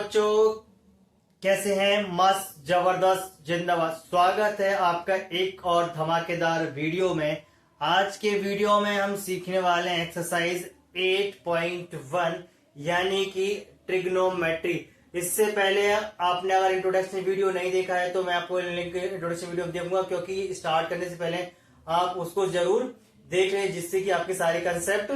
बच्चों, कैसे हैं? मस्त जबरदस्त जिंदाबाद। स्वागत है आपका एक और धमाकेदार वीडियो में। आज के वीडियो में हम सीखने वाले हैं एक्सरसाइज 8.1 यानी कि ट्रिग्नोमेट्री। इससे पहले आपने अगर इंट्रोडक्शन वीडियो नहीं देखा है तो मैं आपको लिंक इंट्रोडक्शन वीडियो दूंगा, क्योंकि स्टार्ट करने से पहले आप उसको जरूर देख लें जिससे कि आपके सारे कंसेप्ट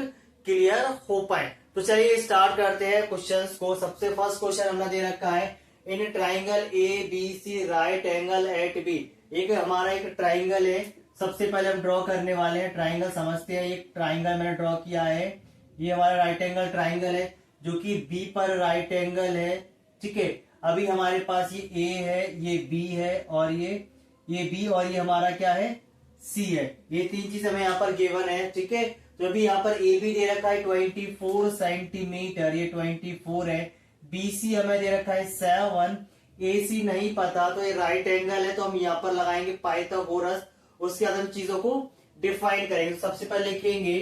क्लियर हो पाए। तो चलिए स्टार्ट करते हैं क्वेश्चंस को। सबसे फर्स्ट क्वेश्चन हमने दे रखा है, in triangle A B C right angle eight B. एक हमारा एक ट्राइंगल है, सबसे पहले हम ड्रॉ करने वाले हैं ट्राइंगल। समझते हैं, एक ट्राइंगल मैंने ड्रॉ किया है, ये हमारा राइट एंगल ट्राइंगल है जो कि बी पर राइट एंगल है। ठीक है, अभी हमारे पास ये ए है, ये बी है और ये बी और ये हमारा क्या है, सी है। ये तीन चीज हमें यहाँ पर गिवन है। ठीक है, तो अभी यहाँ पर ए बी दे रखा है 24 सेंटीमीटर, ये 24 है। बीसी हमें दे रखा है 7। एसी नहीं पता, तो ये राइट एंगल है तो हम यहाँ पर लगाएंगे पाइथागोरस। उसके बाद हम चीजों को डिफाइन करेंगे। तो सबसे पहले लिखेंगे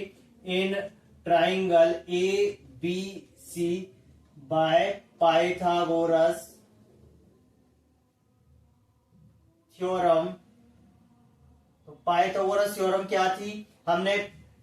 in triangle A B C bye Pythagoras theorem. तो पाइथागोरस थ्योरम क्या थी, हमने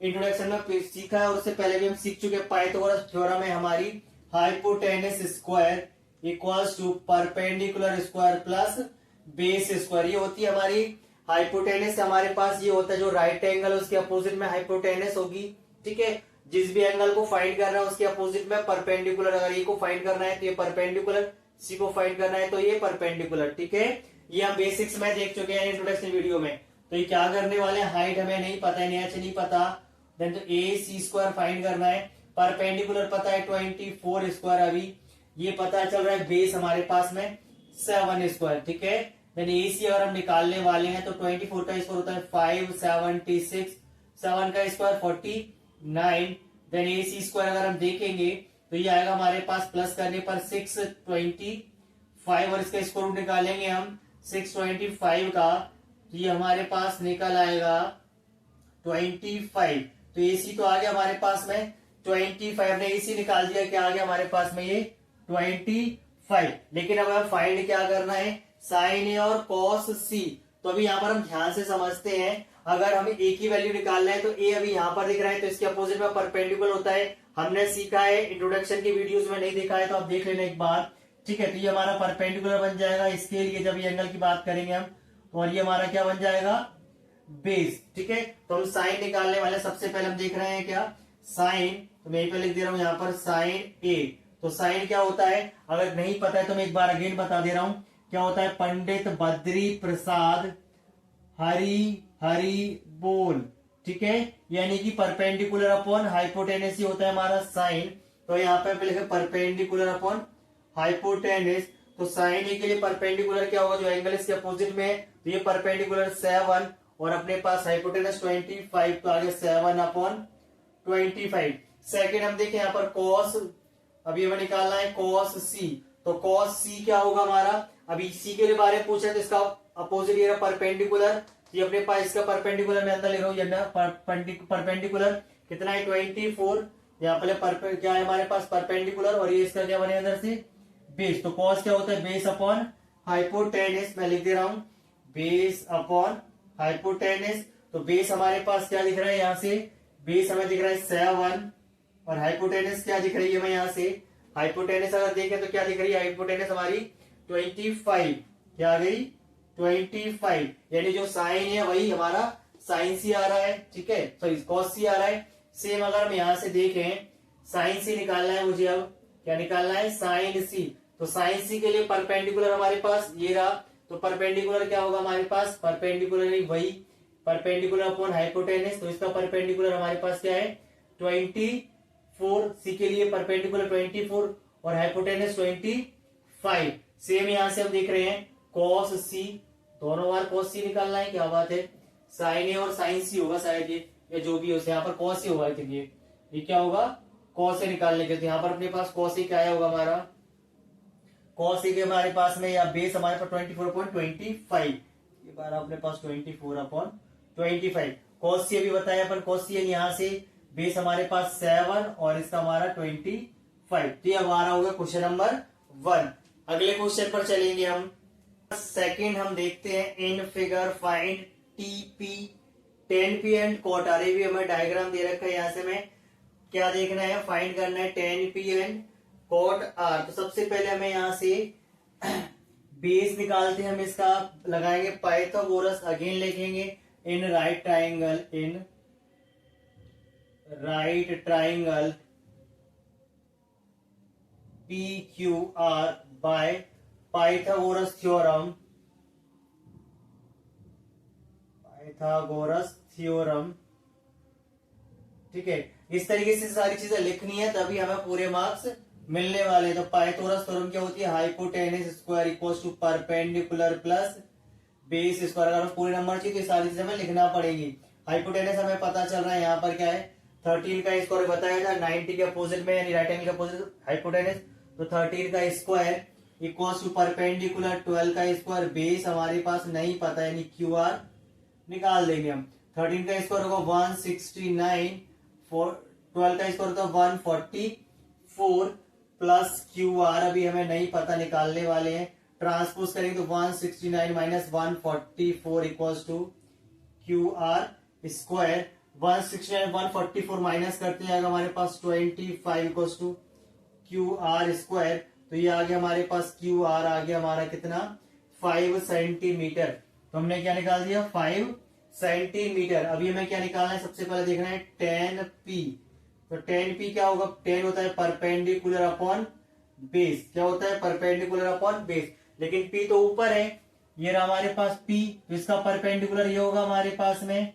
इंट्रोडक्शन में सीखा है और उससे पहले भी हम सीख चुके हैं। पाइथागोरस थ्योरम है हमारी, hypotenuse square equals to perpendicular square plus base square. ये होती है हमारी हाइपोटेनस। हमारे पास ये होता है जो राइट एंगल है उसके अपोजिट में हाइपोटेनस होगी। ठीक है, जिस भी एंगल को फाइंड करना है उसके अपोजिट में परपेंडिकुलर। अगर ए को फाइंड करना है तो ये परपेंडिकुलर, सी को फाइंड करना है तो ये परपेंडिकुलर। ठीक है, ये हम बेसिक्स में देख चुके हैं इंट्रोडक्शन वीडियो में। तो ये क्या करने वाले हैं, हाइट हमें नहीं पता है, एच नहीं पता, देन तो ए सी स्क्वायर फाइंड करना है। परपेंडिकुलर पता है 24 स्क्वायर, अभी ये पता चल रहा है। बेस हमारे पास में 7 स्क्वायर। ठीक है, देन ए सी अगर हम निकालने वाले हैं तो 24 का स्क्वायर होता है 576, 7 का square 49। Then A C square अगर हम देखेंगे तो ये आएगा हमारे पास प्लस करने पर 625 और इसका स्क्वायर रूट निकालेंगे हम 625 का, तो ये हमारे पास निकल आएगा 25। तो एसी तो आ गया हमारे पास में 25 ने एसी निकाल दिया, क्या आ गया हमारे पास में ये 25। लेकिन अब हमें फाइंड क्या करना है, साइन ए और कॉस सी। तो अभी यहाँ पर हम ध्यान से समझते हैं, अगर हमें ए की वैल्यू निकालना है तो ए अभी यहाँ पर दिख रहा है तो इसके अपोजिट में परपेंडिकुलर होता है। हमने सीखा है, इंट्रोडक्शन की वीडियोस में नहीं देखा है तो आप देख लेना एक बार। ठीक है, तो ये हमारा परपेंडिकुलर बन जाएगा इसके लिए जब ये एंगल की बात करेंगे हम, और ये हमारा क्या बन जाएगा, बेस। ठीक है, तो हम साइन निकालने वाले, सबसे पहले हम देख रहे हैं क्या, साइन। तो मैं यहीं पे लिख दे रहा हूं यहाँ पर साइन ए। तो साइन क्या होता है, अगर नहीं पता है तो मैं एक बार अगेन बता दे रहा हूं क्या होता है, पंडित बद्री प्रसाद हरि हरि बोल। ठीक है, यानी कि परपेंडिकुलर अपॉन हाइपोटेनस ही होता है हमारा साइन। तो यहाँ पे लिखे परपेंडिकुलर अपॉन हाइपोटेनस। तो साइन ए के लिए परपेंडिकुलर क्या होगा, जो एंगल इसके अपोजिट में है, तो ये परपेंडिकुलर 7 और अपने पास हाइपोटेनस 25, तो आगे 7 अपॉन 25। सेकेंड हम देखें यहाँ पर कॉस, अभी हमें निकालना है कॉस सी। तो कॉस सी क्या होगा हमारा, अभी सी के लिए बारे में पूछा है तो इसका अपोजिट ये परपेंडिकुलर, ये अपने पास इसका परपेंडिकुलर मैं अंदर ले रहा हूँ, परपेंडिकुलर कितना है 24। यहाँ पे क्या है हमारे पास परपेंडिकुलर और ये इसका क्या बने अंदर से बेस। तो कॉस क्या होता है, बेस अपॉन हाइपोटेनस। मैं लिख दे रहा हूं बेस अपॉन हाइपोटेनस। तो बेस हमारे पास क्या दिख रहा है, यहाँ से बेस हमें दिख रहा है 7 और हाइपोटेनस क्या दिख रही है, हमें यहाँ से हाइपोटेनस अगर देखें तो क्या दिख रही है, हाइपोटेनस हमारी 25, क्या आ गई 25। यानी जो साइन है वही हमारा साइन सी आ रहा है। ठीक है, सॉरी कॉस सी आ रहा है। सेम अगर हम यहाँ से देखें, साइन सी निकालना है मुझे, अब क्या निकालना है, साइन सी। तो साइन सी के लिए परपेंडिकुलर हमारे पास ये रहा, तो परपेंडिकुलर क्या होगा हमारे पास, परपेंडिकुलर वही परपेंडिकुलर अपॉन हाइपोटेनस। तो इसका परपेंडिकुलर हमारे पास क्या है 24, सी के लिए परपेंडिकुलर 24 और हाइपोटेनस 25। सेम यहां से हम देख रहे हैं कॉस सी, दोनों बार कॉस सी निकालना है, क्या बात है, साइन ए और साइन सी होगा शायद ये, या जो भी हो, यहाँ पर कॉस सी होगा। ये क्या होगा, कॉस से निकालने के, तो यहाँ पर अपने पास कॉस सी क्या आया होगा हमारा, कॉस सी के हमारे पास में या बेस हमारे पास 24.25, ये बार अपने पास 24/25। कॉस सी अभी बताया अपन, कॉस सी यहाँ से बेस हमारे पास 7 और इसका हमारा 25। तो ये हमारा होगा क्वेश्चन नंबर 1। अगले क्वेश्चन पर चलेंगे हम। सेकंड हम देखते हैं, in figure find TP 10p and cot R. भी हमें डायग्राम दे रखा है, यहाँ से हमें क्या देखना है, फाइंड करना है 10p एंड कॉट आर। तो सबसे पहले हमें यहाँ से बेस निकालते हैं, हम इसका लगाएंगे पाइथागोरस, अगेन लिखेंगे in right triangle P Q R bye Pythagoras theorem. ठीक है, इस तरीके से सारी चीजें लिखनी है, तभी हमें पूरे मार्क्स मिलने वाले। तो पाइथागोरस थ्योरम क्या होती है, hypotenuse square equals to perpendicular plus base square. अगर पूरे नंबर चाहिए तो ये सारी चीजें हमें लिखना पड़ेगी। हाइपोटेनस हमें पता चल रहा है यहाँ पर क्या है, 13 का स्क्वायर बताया था, 90 के अपोजिट में यानी राइट एंगल के अपोजिट हाइपोटेनस। तो 13 का स्क्वायर इक्वल्स टू परपेंडिकुलर 12 का स्क्वायर, बेस हमारे पास नहीं पता यानी क्यू आर निकाल देंगे हम। 13 का स्क्वायर होगा 169, 12 का स्क्वायर होता है 144 प्लस क्यू आर अभी हमें नहीं पता, निकालने वाले हैं। ट्रांसपोज करेंगे तो 169 minus 144 equals to Q R square. 169 144 minus करते हैं, हमारे पास 25 equals to Q R square. तो ये आ गया हमारे पास, क्यू आर आ गया हमारा कितना, 5 सेंटीमीटर। तो हमने क्या निकाल दिया, 5 सेंटीमीटर। अभी हमें क्या निकालना है, सबसे पहले देखना है 10p। तो 10p क्या होगा, 10 होता है परपेंडिकुलर अपॉन बेस। क्या होता है, परपेंडिकुलर अपॉन बेस। लेकिन p तो ऊपर है, ये रहा हमारे पास p, तो इसका परपेंडिकुलर ये होगा हमारे पास में।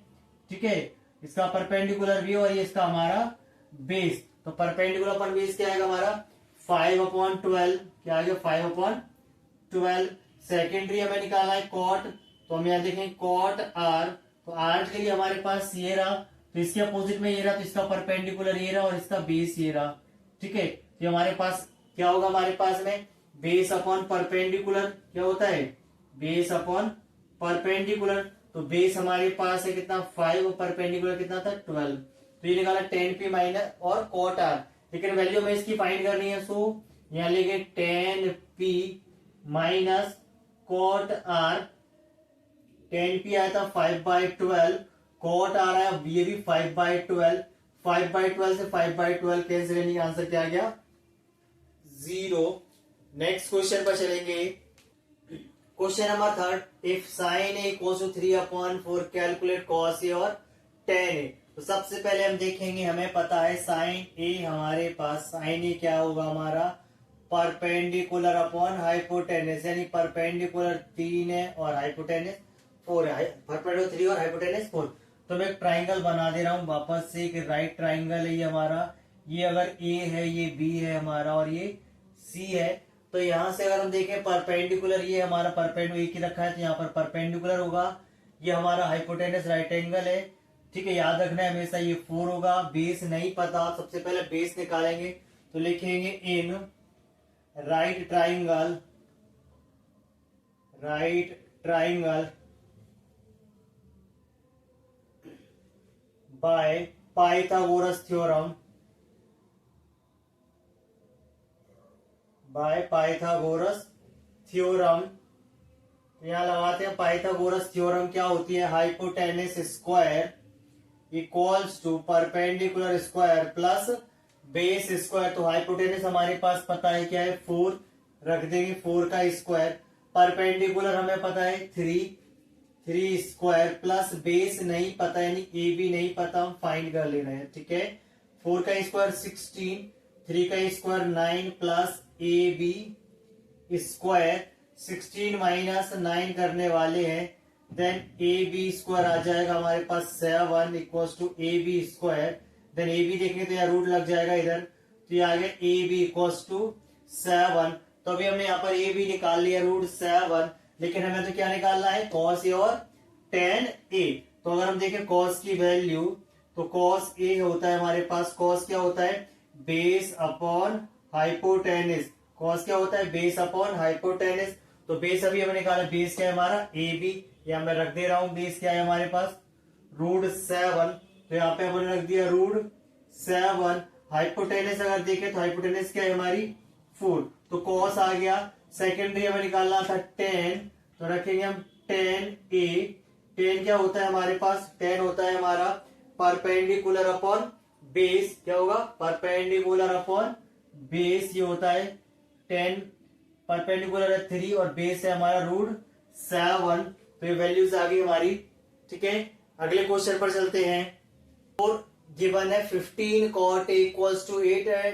ठीक है, इसका परपेंडिकुलर भी और ये इसका हमारा बेस। तो परपेंडिकुलर अपॉन बेस क्या आएगा हमारा, 5/12। क्या आ गया, 5/12। सेकेंडरी हमें निकालना है कॉट, तो हम यहाँ देखें कॉट आर। तो आर के लिए हमारे पास ये रहा, तो इसके अपोजिट में ये रहा, तो इसका परपेंडिकुलर ये रहा और इसका बेस ये रहा। ठीक है, तो हमारे पास क्या होगा, हमारे पास में बेस अपॉन परपेंडिकुलर क्या होता है, बेस अपॉन परपेंडिकुलर। तो बेस हमारे पास है कितना, 5 और परपेंडिकुलर कितना था, 12। तो ये निकाला 10p माइनस और कॉट आर, लेकिन वैल्यू हमें इसकी फाइंड करनी है। सो यहाँ लेंगे 10p minus cot R. 10p आया था 5/12, कॉट आ रहा है ये भी 5/12। 5/12 से 5/12 कैंसिल, यानी आंसर क्या आ गया, 0। नेक्स्ट क्वेश्चन पर चलेंगे। Question number 3, if sine A equals to 3/4 calculate cos A और tan ए। तो सबसे पहले हम देखेंगे, हमें पता है साइन ए हमारे पास, साइन ए क्या होगा हमारा, परपेंडिकुलर अपॉन हाइपोटेनस, यानी परपेंडिकुलर 3 है और हाइपोटेनस 4 है, परपेंडिकुलर 3 और हाइपोटेनस 4। तो मैं एक ट्राइंगल बना दे रहा हूं वापस से, एक राइट ट्राइंगल है ये हमारा। ये अगर ए है, ये बी है हमारा और ये सी है। तो यहां से अगर हम देखें परपेंडिकुलर, ये हमारा परपेंडिकुलर एक ही रखा है, तो यहाँ पर परपेंडिकुलर होगा। ये हमारा हाइपोटेनस राइट एंगल है। ठीक है, याद रखना है हमेशा ये 4 होगा। बेस नहीं पता, सबसे पहले बेस निकालेंगे, तो लिखेंगे in right triangle by Pythagoras theorem, यहाँ लगाते हैं पाइथागोरस थ्योरम। क्या होती है, hypotenuse square equals to perpendicular square plus base square. तो हाइपोटेनस हमारे पास पता है क्या है, 4 रख देंगे, 4 का स्क्वायर। परपेंडिकुलर हमें पता है 3 स्क्वायर प्लस बेस नहीं पता, यानी ए बी नहीं पता, हम फाइंड कर ले रहे हैं। ठीक है, 4 का स्क्वायर 16, 3 का square 9 plus A B square. 16 minus 9 करने वाले हैं, देन ए बी स्क्वायर आ जाएगा हमारे पास 7 equals to A B square. Then A B देखेंगे तो यहाँ रूट लग जाएगा इधर, तो ये आ गया ए बी इक्वल्स टू 7। तो अभी हमने यहाँ पर ए बी निकाल लिया रूट 7, लेकिन हमें तो क्या निकालना है, कॉस ए और tan ए। तो अगर हम देखें कॉस की वैल्यू, तो कॉस ए होता है हमारे पास, कॉस क्या होता है, बेस अपॉन हाइपोटेनस। कॉस क्या होता है, बेस अपॉन हाइपोटेनस। तो बेस अभी हमें निकाला, बेस क्या है हमारा, ए बी। यहाँ मैं रख दे रहा हूं, बेस क्या है हमारे पास, रूट 7। तो यहाँ पे हमने रख दिया रूट 7। हाइपोटेनस अगर देखें तो हाइपोटेनस क्या है हमारी, 4। तो कॉस आ गया। सेकेंडरी हमें निकालना था टेन, तो रखेंगे हम टेन ए। टेन क्या होता है हमारे पास, टेन होता है हमारा परपेंडिकुलर अपॉन बेस। क्या होगा, परपेंडिकुलर अपॉन बेस। ये होता है टेन, परपेंडिकुलर है 3 और बेस है हमारा √7। तो ये वैल्यूज आ गई हमारी। ठीक है, अगले क्वेश्चन पर चलते हैं। और गिवन है 15 cot A इक्वल्स टू 8 है,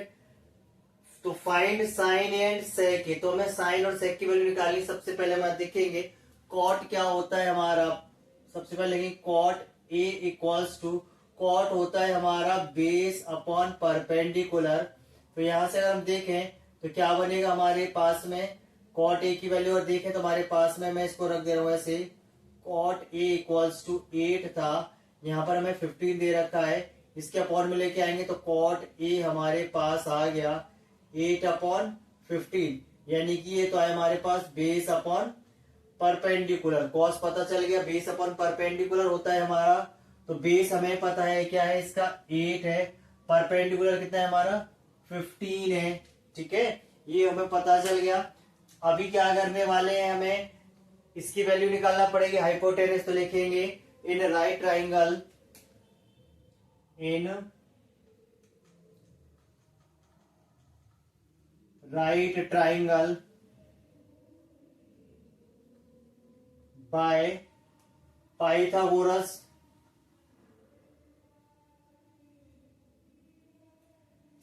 तो फाइंड साइन एंड सेक ए। तो हमें साइन और सेक की वैल्यू निकालनी। सबसे पहले हम देखेंगे कॉट क्या होता है हमारा। सबसे पहले लेंगे cot A equals to, cot होता है हमारा बेस अपॉन परपेंडिकुलर। तो यहां से अगर हम देखें तो क्या बनेगा हमारे पास में, कॉट ए की वैल्यू और देखें तो हमारे पास में, मैं इसको रख दे रहा हूं ऐसे, कॉट ए इक्वल्स टू 8 था, यहाँ पर हमें 15 दे रखा है। इसके अपॉन में लेके आएंगे तो कॉट ए हमारे पास आ गया 8/15, यानी कि ये तो है हमारे पास बेस अपॉन परपेंडिकुलर। कॉस पता चल गया, बेस अपॉन परपेंडिकुलर होता है हमारा। तो बेस हमें पता है क्या है, इसका 8 है, परपेंडिकुलर कितना है हमारा 15 है। ठीक है, ये हमें पता चल गया। अभी क्या करने वाले हैं, हमें इसकी वैल्यू निकालना पड़ेगी हाइपोटेनस। तो लिखेंगे in right triangle, in right triangle by Pythagoras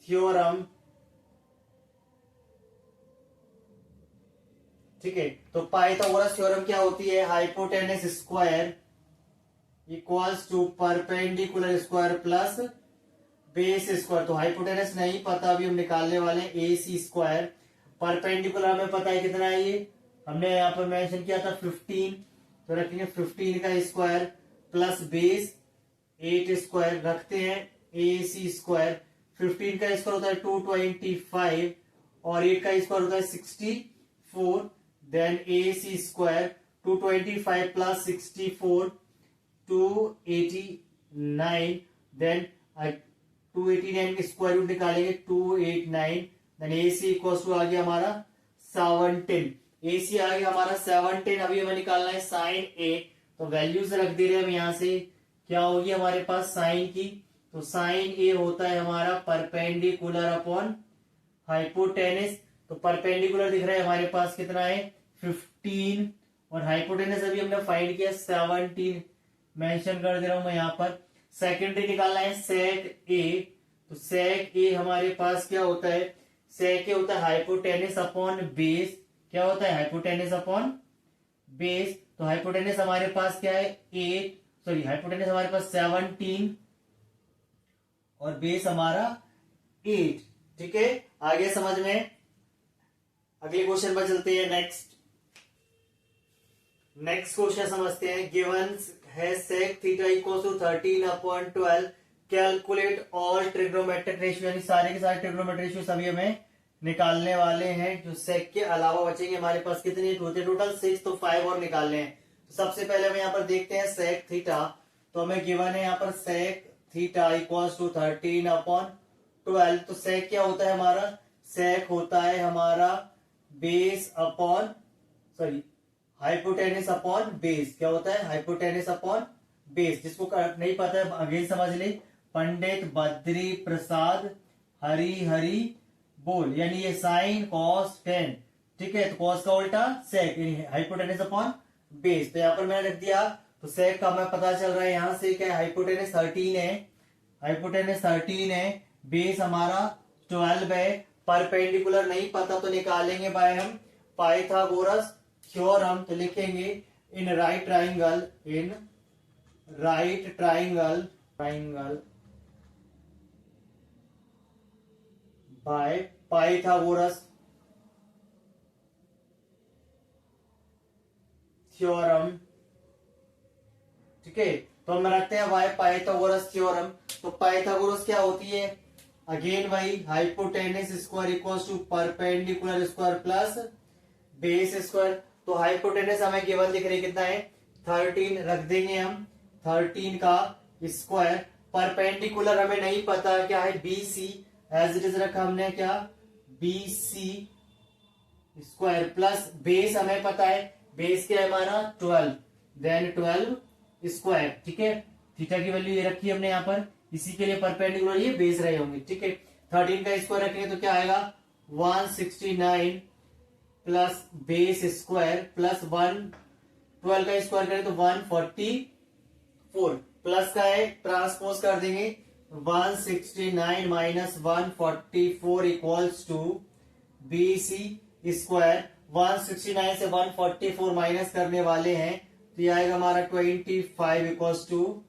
theorem. ठीक है, तो पाइथागोरस थ्योरम क्या होती है, hypotenuse square equals to perpendicular square plus base square. तो हाइपोटेनस नहीं पता, अभी हम निकालने वाले ए सी स्क्वायर। परपेंडिकुलर हमें पता है कितना है, ये हमने यहाँ पर मेंशन किया था 15, तो रखेंगे 15 का स्क्वायर प्लस बेस 8 स्क्वायर, रखते हैं ए सी स्क्वायर। 15 का स्क्वायर होता है 225 और 8 का स्क्वायर होता है 64। Then A C square 225 plus 64 289। Then 289 के स्क्वायर रूट निकालेंगे 289। Then A C equal to आ गया हमारा 17। ए सी आ गया हमारा 17। अभी हमें निकालना है साइन ए, तो वैल्यूज रख दे रहे हैं हम यहां से। क्या होगी हमारे पास साइन की, तो साइन ए होता है हमारा परपेंडिकुलर अपॉन हाइपोटेनस। तो परपेंडिकुलर दिख रहा है हमारे पास कितना है 15 और हाइपोटेनस अभी हमने फाइंड किया 17, मेंशन कर दे रहा हूं मैं यहाँ पर। सेकेंडरी निकालना है सेक ए, तो सेक ए हमारे पास क्या होता है, सेक ए होता है हाइपोटेनस अपॉन बेस। क्या होता है, हाइपोटेनस अपॉन बेस। तो हाइपोटेनस हमारे पास क्या है 8, सॉरी हाइपोटेनस हमारे पास 17 और बेस हमारा 8। ठीक है, आगे समझ में। अगले क्वेश्चन पर चलते हैं। नेक्स्ट क्वेश्चन समझते हैं। गिवन है sec theta equal to 13/12, calculate all trigonometric ratio, यानी सारे के सारे ट्रिग्नोमेट्रिक रेशियो सभी हमें निकालने वाले हैं। जो सेक के अलावा बचेंगे हमारे पास कितने होते, टोटल 6, तो 5 और निकालने हैं। तो सबसे पहले हम यहाँ पर देखते हैं सेक थीटा। तो हमें गिवन है यहाँ पर सेक थीटा इक्वल्स टू 13/12। तो सेक क्या होता है हमारा, सेक होता है हमारा base upon, sorry hypotenuse upon base. क्या होता है, हाइपोटेनस अपॉन बेस। जिसको नहीं पता है अगेन समझ ले, पंडित बद्री प्रसाद हरी बोल, यानी ये साइन कॉस टेन। ठीक है, तो कॉस का उल्टा सेक, हाइपोटेनस अपॉन बेस। तो यहाँ पर मैंने रख दिया, तो सेक का हमें पता चल रहा है यहाँ से क्या है, हाइपोटेनस 13 है, हाइपोटेनस 13 है, बेस हमारा 12 है। परपेंडिकुलर नहीं पता तो निकालेंगे बाय हम पाइथागोरस थ्योरम। तो लिखेंगे in right triangle, in right triangle by Pythagoras theorem. ठीक है, तो हम रखते हैं बाय पाइथागोरस थ्योरम। तो पाइथागोरस क्या होती है, अगेन वही hypotenuse square equals to perpendicular square plus base square. तो हाइपोटेनस हमें गिवन दिख रही है कितना है 13, रख देंगे हम 13 का स्क्वायर। परपेंडिकुलर हमें नहीं पता क्या है, B C, as it is रखा हमने क्या, B C square plus base हमें पता है, बेस क्या है हमारा 12, देन 12 स्क्वायर। ठीक है, थीटा की वैल्यू ये रखी है हमने यहाँ पर, इसी के लिए परपेंडिकुलर ये बेस रहे होंगे। ठीक है, 13 का स्क्वायर रखेंगे तो क्या आएगा 169 प्लस बेस स्क्वायर प्लस 12 का स्क्वायर करें तो 144 प्लस का है ट्रांसपोज कर देंगे 169 minus 144 equals to BC square. 169 से 144 माइनस करने वाले हैं तो ये आएगा हमारा 25 इक्वल्स टू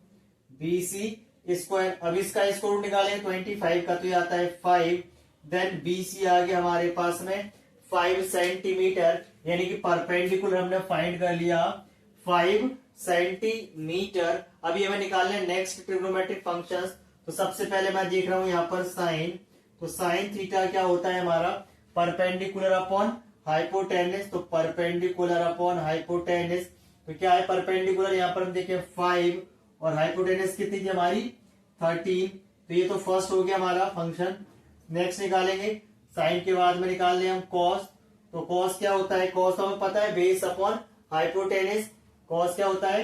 BC स्क्वायर। अब इसका स्क्वायर रूट निकालेंगे 25 का तो ये आता है 5, देन BC आ गया हमारे पास में 5 सेंटीमीटर, यानी कि परपेंडिकुलर हमने फाइंड कर लिया 5 सेंटीमीटर। अभी हमें निकालने नेक्स्ट ट्रिग्नोमेट्रिक फंक्शंस। तो सबसे पहले मैं देख रहा हूं यहाँ पर साइन, तो साइन थीटा क्या होता है हमारा परपेंडिकुलर अपॉन हाइपोटेनस, तो परपेंडिकुलर अपॉन हाइपोटेनस तो क्या है परपेंडिकुलर, यहाँ पर हम देखें 5 और हाइपोटेनस कितनी थी हमारी 13, तो ये तो फर्स्ट हो गया हमारा फंक्शन। नेक्स्ट निकालेंगे साइन के बाद में निकाल लें हम कॉस, तो कॉस क्या होता है, कॉस हमें पता है बेस अपॉन हाइपोटेनस, कॉस क्या होता है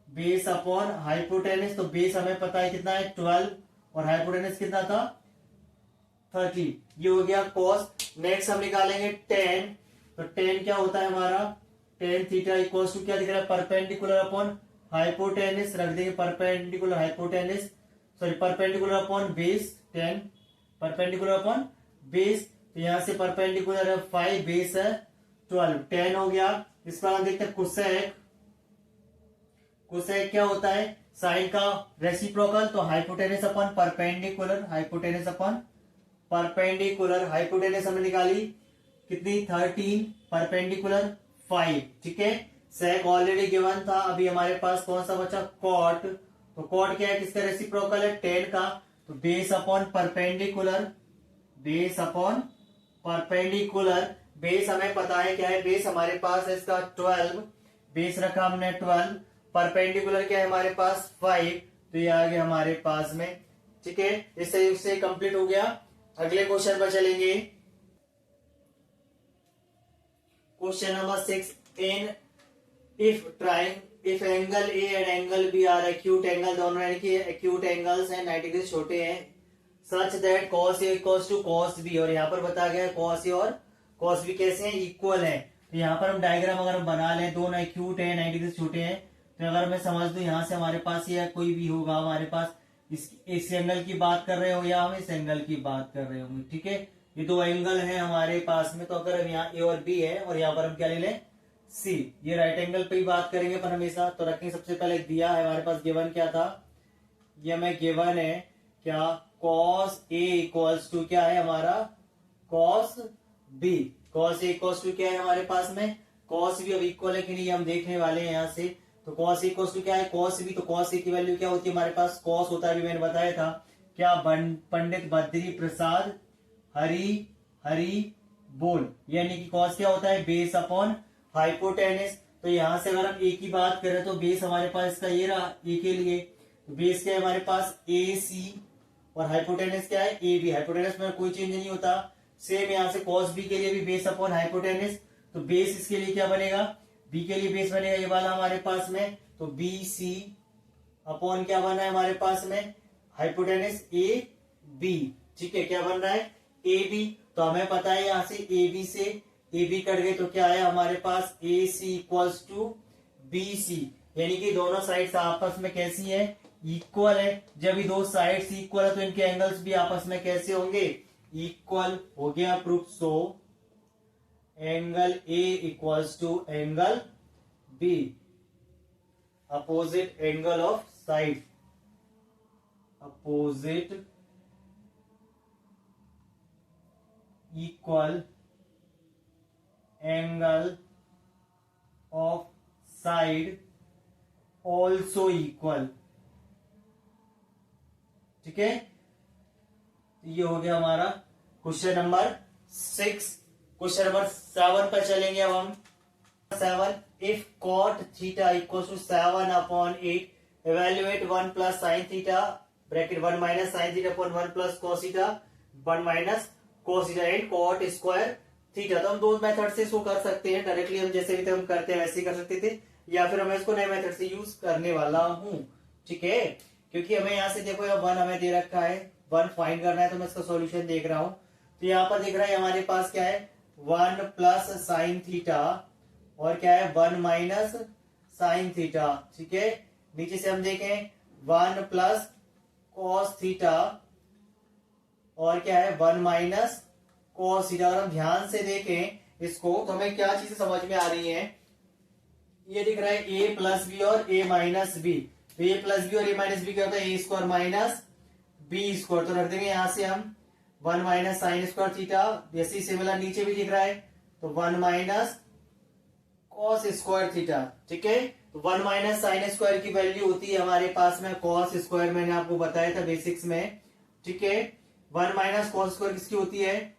बेस अपॉन हाइपोटेनस, तो बेस हमें पता है कितना है 12 और हाइपोटेनस कितना था 30, ये हो गया कॉस। नेक्स्ट हम निकालेंगे टेन, तो टेन क्या होता है हमारा टेन थीटा इक्वल्स टू क्या दिख रहा है परपेंडिकुलर अपॉन हाइपोटेनस, रख देंगे perpendicular hypotenuse sorry perpendicular upon base 10 perpendicular upon base, तो यहां से परपेंडिकुलर है 5 बेस है 12 10 हो गया। इस पर हम देखते हैं कोसेक, कोसेक क्या होता है साइन का रेसिप्रोकल, तो hypotenuse upon perpendicular, hypotenuse upon perpendicular, hypotenuse हमने निकाली कितनी 13 परपेंडिकुलर 5। ठीक है, सेक ऑलरेडी गिवन था, अभी हमारे पास कौन सा बचा कॉट, तो कॉट क्या है किसका रेसिप्रोकल है 10 का, तो base upon perpendicular, base upon perpendicular, base हमें पता है क्या है बेस हमारे पास है इसका 12, बेस रखा हमने 12, परपेंडिकुलर क्या है हमारे पास 5, तो ये आ गया हमारे पास में। ठीक है, इससे कंप्लीट हो गया। अगले क्वेश्चन पर चलेंगे, question number 6, in if angle A and angle B are acute angle, दोनों यानी कि एक्यूट एंगल्स हैं 90 डिग्री छोटे हैं, such that cos A equals to cos B, और यहाँ पर बताया गया cos A और cos B कैसे हैं इक्वल है। तो यहाँ पर हम डायग्राम अगर हम बना लें दोनों एक्यूट है 90 डिग्री छोटे हैं, तो अगर मैं समझ दूं यहाँ से हमारे पास ये कोई भी होगा हमारे पास इस एंगल की बात कर रहे हो या हम इस एंगल की बात कर रहे होंगे। ठीक है, ये दो एंगल है हमारे पास में, तो अगर हम यहाँ ए और बी है और यहाँ पर हम क्या ले लें सी, ये राइट एंगल पे ही बात करेंगे पर हमेशा, तो रखेंगे सबसे पहले दिया है हमारे पास गिवन क्या था, ये हमें गिवन है क्या cos A इक्वल्स टू क्या है हमारा cos B, cos A equals to क्या है हमारे पास में cos B, अब इक्वल है कि नहीं हम देखने वाले हैं यहाँ से। तो cos A इक्वल्स टू क्या है cos B, तो cos A की वैल्यू क्या होती है हमारे पास cos होता है, अभी मैंने बताया था क्या पंडित बद्री प्रसाद हरी बोल, यानी कि cos क्या होता है बेस अपॉन हाइपोटेनस। तो यहाँ से अगर हम ए की बात करें तो बेस हमारे पास इसका ये रहा ए के लिए, तो बेस क्या है हमारे पास AC और हाइपोटेनस क्या है AB, हाइपोटेनस में कोई चेंज नहीं होता। सेम यहाँ से cos B के लिए भी बेस अपॉन हाइपोटेनस, तो बेस इसके लिए क्या बनेगा B के लिए बेस बनेगा ये वाला हमारे पास में, तो BC अपॉन क्या बना है हमारे पास में हाइपोटेनस AB। ठीक है, क्या बन रहा है AB, तो हमें पता है यहाँ से AB से AB कट गए तो क्या है हमारे पास AC इक्वल्स टू BC, यानी कि दोनों साइड्स आपस में कैसी है इक्वल है। जब ये दो साइड्स इक्वल है तो इनके एंगल्स भी आपस में कैसे होंगे इक्वल, हो गया proof. So angle A equals to angle B, opposite angle of side, opposite equal angle of side also equal. ठीक है, ये हो गया हमारा क्वेश्चन नंबर 6। क्वेश्चन नंबर 7 पर चलेंगे अब हम। 7, if cot theta equals to 7 upon 8 evaluate 1 plus sine theta bracket 1 minus sine theta upon 1 plus cos theta 1 minus cos theta and cot square theta. तो हम दो मेथड से इसको कर सकते हैं, डायरेक्टली हम जैसे भी थे हम करते हैं वैसे ही कर सकते थे, या फिर मैं इसको नए मेथड से यूज करने वाला हूँ। ठीक है, क्योंकि हमें यहाँ से देखो यहाँ 1 हमें दे रखा है, 1 फाइंड करना है, तो मैं इसका सॉल्यूशन देख रहा हूँ। तो यहाँ पर दिख रहा है हमारे पास क्या है, 1 प्लस साइन थीटा और क्या है 1 माइनस साइन थीटा। ठीक है, नीचे से हम देखें 1 प्लस कॉस थीटा और क्या है 1 माइनस कॉस थीटा। और हम ध्यान से देखें इसको तो हमें क्या चीजें समझ में आ रही हैं, ये दिख रहा है a प्लस बी और a माइनस बी। तो a प्लस बी और a माइनस बी क्या होता है, ए स्क्वायर माइनस बी स्क्वायर। तो रख देंगे यहां से हम 1 माइनस साइन स्क्वायर थीटा, जैसे सिमिलर नीचे भी दिख रहा है, तो 1 माइनस कॉस स्क्वायर थीटा। ठीक है, तो 1 माइनस साइन स्क्वायर की वैल्यू होती है हमारे पास में कॉस स्क्वायर, मैंने आपको बताया था बेसिक्स में। ठीक है, 1 माइनस कॉस स्क्वायर किसकी होती है,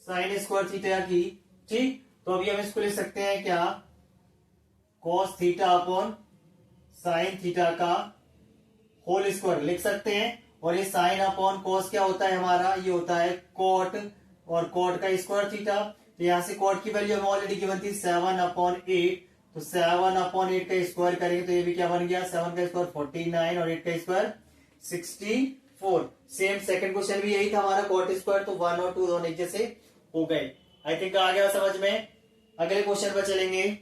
साइन स्क्वायर थीटा की। ठीक, तो अभी हम इसको लिख सकते हैं क्या, cos theta upon sine theta का होल स्क्वायर लिख सकते हैं। और ये साइन अपॉन कॉस क्या होता है हमारा, ये होता है कॉट, और कॉट का स्क्वायर थीटा। तो यहां से कॉट की वैल्यू हमें ऑलरेडी गिवन थी 7/8, तो 7/8 का स्क्वायर करेंगे तो ये भी क्या बन गया, 7 का स्क्वायर 49 और 8 का स्क्वायर 64। सेम सेकंड क्वेश्चन भी यही था हमारा, कॉट स्क्वायर, तो 1 और 2 दोनों एक जैसे हो गए। आई थिंक आ गया समझ में। अगले क्वेश्चन पर चलेंगे।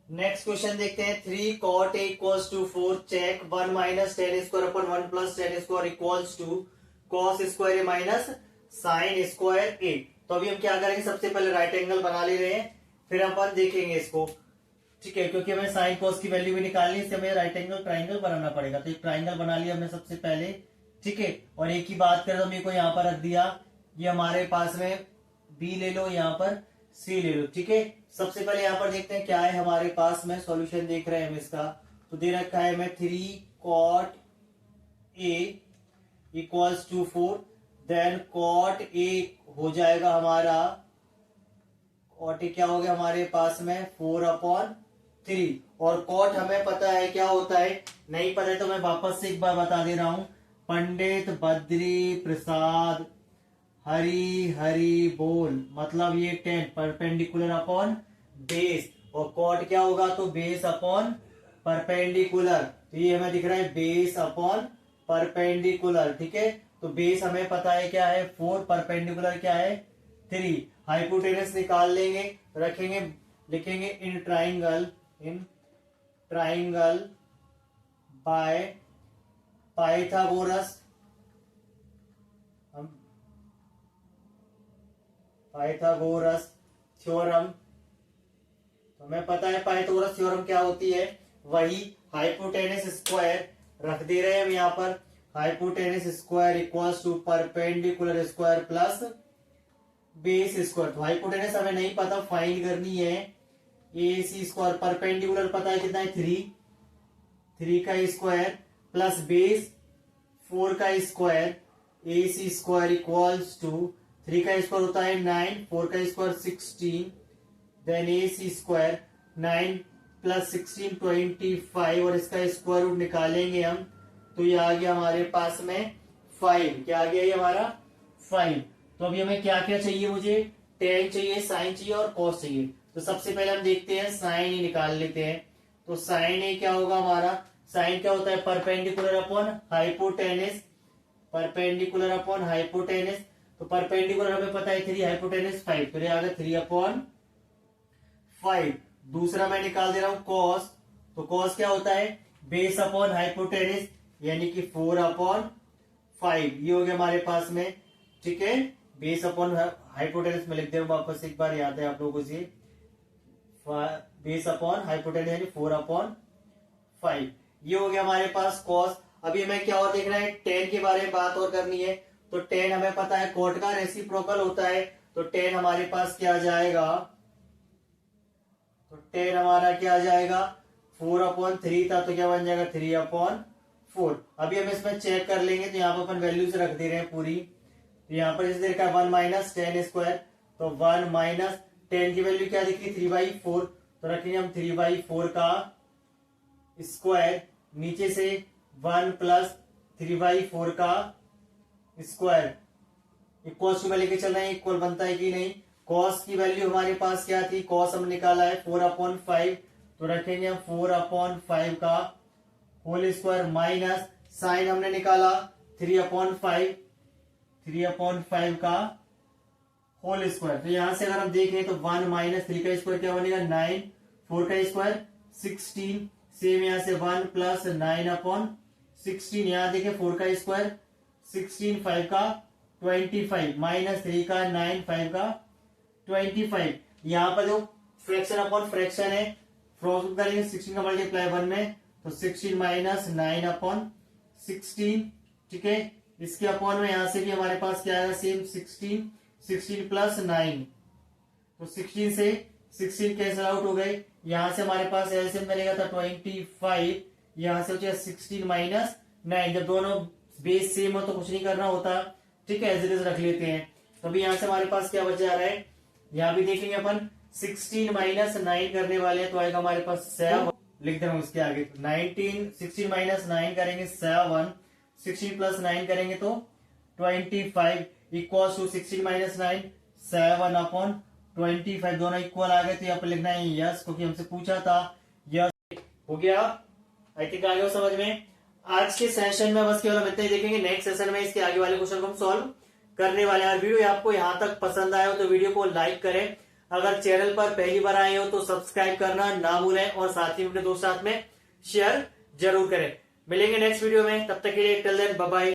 नेक्स्ट क्वेश्चन देखते हैं, 3 cot a equals to 4 check 1 minus ten square अपन 1 plus ten square equals to cos square A minus sine square A. तो अभी हम क्या करेंगे, सबसे पहले राइट एंगल बना ले रहे हैं, फिर अपन देखेंगे इसको। ठीक है, क्योंकि हमें साइन कॉस की वैल्यू भी निकालनी है, इससे हमें राइट एंगल ट्राइंगल बनाना पड़ेगा। तो एक ट्राइंगल बना लिया हमने सबसे पहले। ठीक है, और एक ही बात करें तो मेरे को यहाँ पर रख दिया, ये हमारे पास में बी ले लो, यहाँ पर सी ले लो। ठीक है, सबसे पहले यहाँ पर देखते हैं क्या है हमारे पास में, सॉल्यूशन देख रहे हैं हम इसका। तो दे रखा है हमें 3 cot a equals to 4, then cot a हो जाएगा हमारा, cot a क्या हो गया हमारे पास में 4/3। और cot हमें पता है क्या होता है, नहीं पता है तो मैं वापस से एक बार बता दे रहा हूं, पंडित बद्री प्रसाद हरी हरी बोल, मतलब ये 10 परपेंडिकुलर अपॉन बेस, और कॉट क्या होगा तो बेस अपॉन परपेंडिकुलर। तो ये हमें दिख रहा है बेस अपॉन परपेंडिकुलर। ठीक है, तो बेस हमें पता है क्या है 4, परपेंडिकुलर क्या है 3। हाइपोटेनस निकाल लेंगे, रखेंगे, लिखेंगे in triangle by Pythagoras, Pythagoras theorem. तो हमें पता है पाइथागोरस थ्योरम क्या होती है, वही हाइपोटेनस स्क्वायर रख दे रहे हैं हम यहाँ पर, hypotenuse square equals to perpendicular square plus base square. तो हाइपोटेनस हमें नहीं पता, फाइंड करनी है ए सी स्क्वायर, परपेंडिकुलर पता है कितना है 3 का स्क्वायर प्लस बेस 4 का square, A C square equals to 3 का स्क्वायर होता है 9, 4 का square 16, then A C square 9 plus 16 25, और इसका स्क्वायर रूट निकालेंगे हम, तो ये आ गया हमारे पास में 5। क्या आ गया ये हमारा 5। तो अभी हमें क्या क्या चाहिए, मुझे टेन चाहिए, साइन चाहिए और कॉस चाहिए। तो सबसे पहले हम देखते हैं साइन ही निकाल लेते हैं। तो साइन ए क्या होगा हमारा, साइन क्या होता है perpendicular upon hypotenuse, perpendicular upon hypotenuse. तो परपेंडिकुलर हमें पता है 3, हाइपोटेनस 5, तो ये आ गया 3/5। दूसरा मैं निकाल दे रहा हूं कॉस। तो कॉस क्या होता है बेस अपॉन हाइपोटेनस, यानी कि 4/5, ये हो गया हमारे पास में। ठीक है, बेस अपॉन हाइपोटेनस में लिख दे रहा हूं वापस एक बार, याद है आप लोगों को, बेस अपॉन हाइपोटेनस यानी 4/5, ये हो गया हमारे पास कॉस। अभी हमें क्या और देखना है, टेन के बारे में बात और करनी है। तो टेन हमें पता है कॉट का रेसिप्रोकल होता है, तो टेन हमारे पास क्या आ जाएगा, तो टेन हमारा क्या आ जाएगा 4/3 था, तो क्या बन जाएगा 3/4। अभी हम इसमें चेक कर लेंगे, तो यहाँ पर अपन वैल्यूज रख दे रहे हैं पूरी। तो यहाँ पर जैसे देखा 1 माइनस टेन स्क्वायर, तो 1 माइनस 10 की वैल्यू क्या दिखी 3/4, तो रखेंगे हम 3/4 का स्क्वायर, नीचे से 1 प्लस 3/4 का स्क्वायर इक्वल टू में लेके चल रहे हैं, इक्वल बनता है कि नहीं, कॉस की वैल्यू हमारे पास क्या थी, कॉस हम निकाला है 4/5, तो रखेंगे हम 4/5 का होल स्क्वायर माइनस साइन हमने निकाला 3/5 का होल स्क्वायर। तो यहां से अगर हम देखें तो 1 माइनस 3 का स्क्वायर क्या बनेगा 9, 4 का स्क्वायर 16, सेम यहां से 1 प्लस 9/16, यहां देखें 4 का स्क्वायर 16, 5 का 25 माइनस 3 का 9, 5 का 25। यहाँ पर जो फ्रैक्शन अपॉन फ्रैक्शन है, प्रॉब्लम करेंगे 16 का मल्टीप्लाई 1 में, तो 16 माइनस 9/16, ठीक है। इसके अपॉन में यहां से भी हमारे पास क्या आएगा सेम 16 प्लस 9, तो 16 से 16 कैंसिल आउट हो गए। यहां से हमारे पास एलसीएम बनेगा था 25, यहां से हो जाएगा 16 माइनस 9। जब दोनों बेस सेम हो तो कुछ नहीं करना होता, ठीक है, एज इट इज रख लेते हैं। तो अभी यहां से हमारे पास क्या बच जा रहा है, यहाँ भी देखेंगे अपन 16 माइनस 9 करने वाले हैं, तो आएगा हमारे पास 7, लिख दे उसके आगे 16 माइनस 9 करेंगे 7, 16 प्लस 9 करेंगे तो 25 इक्वल टू 16 माइनस 9 7/25, दोनों इक्वल आ गए। तो यहाँ पर लिखना है यस, क्योंकि हमसे पूछा था यस। हो गया, आई थिंक आ गया समझ में। आज के सेशन में बस केवल हम इतना ही देखेंगे, नेक्स्ट सेशन में इसके आगे वाले क्वेश्चन को हम सॉल्व करने वाले हैं। वीडियो आपको यहाँ तक पसंद आया हो तो वीडियो को लाइक करें, अगर चैनल पर पहली बार आए हो तो सब्सक्राइब करना ना भूलें, और साथ ही अपने दोस्त साथ में शेयर जरूर करें। मिलेंगे नेक्स्ट वीडियो में, तब तक के लिए टिल देन बाय बाय।